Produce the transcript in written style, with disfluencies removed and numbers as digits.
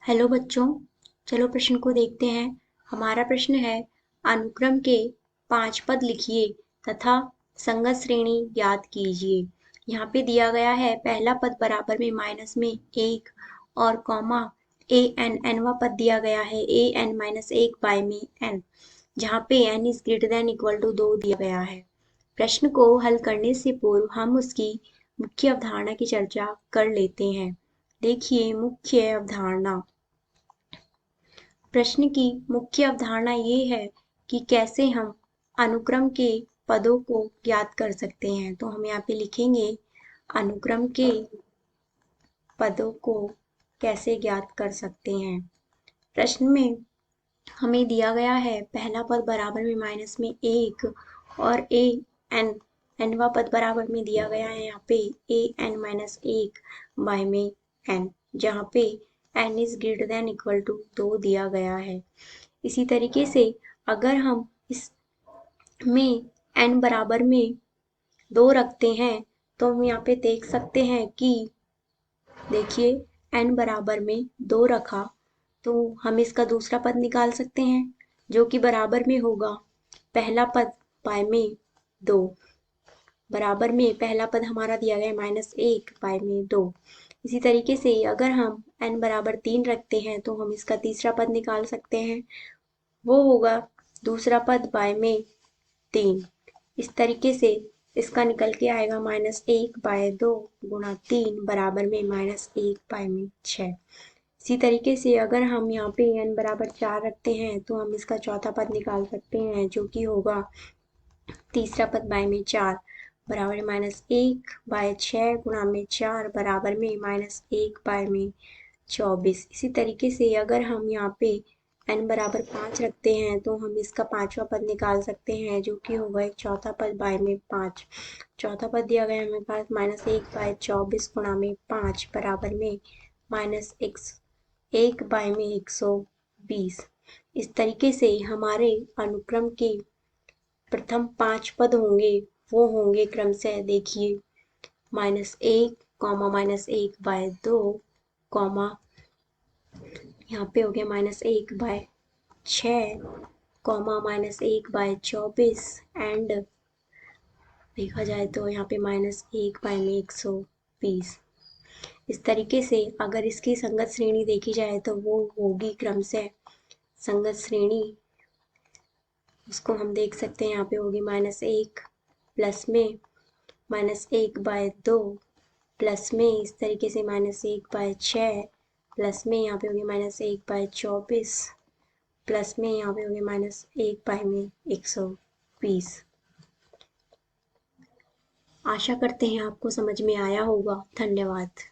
Hello बच्चों, चलो प्रश्न को देखते हैं। हमारा प्रश्न है, अनुक्रम के 5 पद लिखिए तथा संगत श्रेणी ज्ञात कीजिए। यहाँ पे दिया गया है पहला पद बराबर में माइनस में 1 और कॉमा ए एन एनवा पद दिया गया है ए एन माइनस 1 बाय में एन, जहाँ पे N is greater than equal to 2 दिया गया है। प्रश्न को हल करने से पूर्व हम उसकी मुख्य अवधारणा की चर्चा कर लेते हैं। देखिए मुख्य अवधारणा। प्रश्न की मुख्य अवधारणा ये है कि कैसे हम अनुक्रम के पदों को ज्ञात कर सकते हैं। तो हम यहाँ पे लिखेंगे अनुक्रम के पदों को कैसे ज्ञात कर सकते हैं। प्रश्न में हमें दिया गया है पहला पद बराबर में माइनस में 1 और ए एन एनवा पद बराबर में दिया गया है यहाँ पे ए एन माइनस 1 बाय में एन, जहाँ पे N is greater than equal to 2 दिया गया है। इसी तरीके से अगर हम इसमें एन बराबर में 2 रखते हैं तो हम यहाँ पे देख सकते हैं कि देखिए एन बराबर में 2 रखा तो हम इसका दूसरा पद निकाल सकते हैं जो कि बराबर में होगा पहला पद बाय में 2। बराबर में पहला पद हमारा दिया गया माइनस 1 बाय में 2। इसी तरीके से अगर हम n बराबर 3 रखते हैं तो हम इसका तीसरा पद निकाल सकते हैं, वो होगा दूसरा पद बाय में 3। इस तरीके से इसका निकल के आएगा माइनस 1 बाय 2 गुणा 3 बराबर में माइनस 1 बाय में 6। इसी तरीके से अगर हम यहाँ पे n बराबर 4 रखते हैं तो हम इसका चौथा पद निकाल सकते हैं जो कि होगा तीसरा पद बाय में 4 बराबर माइनस 1 बाय 6 गुणा में 4 बराबर में माइनस 1 बाय में 24। इसी तरीके से अगर हम यहाँ पे n बराबर 5 रखते हैं तो हम इसका पांचवा पद निकाल सकते हैं जो कि होगा एक चौथा पद बाय में 5। चौथा पद दिया गया हमारे पास माइनस 1 बाय 24 गुणा में 5 बराबर में माइनस 1 बाय में 120। इस तरीके से हमारे अनुक्रम के प्रथम 5 पद होंगे, वो होंगे क्रमशः देखिए -1 माइनस 1 बाय 2 कॉमा यहाँ पे हो गया -1 बाय 6 कॉमा -1 बाय 24 एंड देखा जाए तो यहाँ पे -1 बाय में 120। इस तरीके से अगर इसकी संगत श्रेणी देखी जाए तो वो होगी क्रमशः संगत श्रेणी, उसको हम देख सकते हैं यहाँ पे होगी -1 प्लस में -1 बाय 2 प्लस में इस तरीके से -1 बाय 6 प्लस में यहाँ पे होगी -1 बाय 24 प्लस में यहाँ पे होगी -1 बाय में 120। आशा करते हैं आपको समझ में आया होगा। धन्यवाद।